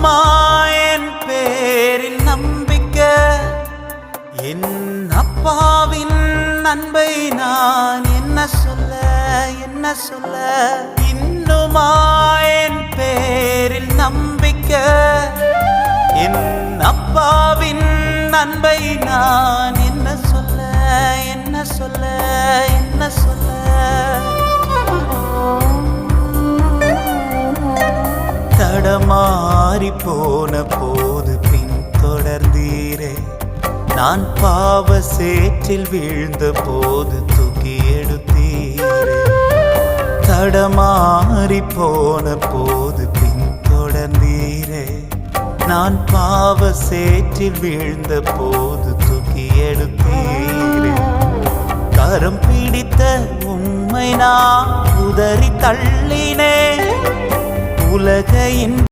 இன்னுமா என் பேரில் நம்பிக்கை? என் அப்பாவின் அன்பை நான் என்ன சொல்ல இன்னுமா என் பேரில் நம்பிக்கை? என் அப்பாவின் அன்பை நான் என்ன சொல்ல தடமாறி போன போது பின் தொடர்ந்தீரே, நான் பாவ சேற்றில் வீழ்ந்த போது தூக்கி எடுத்தீரே. தடமாறி போன போது பின் தொடர்ந்தீரே, நான் பாவ சேற்றில் வீழ்ந்த போது தூக்கி எடுத்தீரே. கரம் பிடித்த உம்மை நான் உதறி தள்ளினே, உலக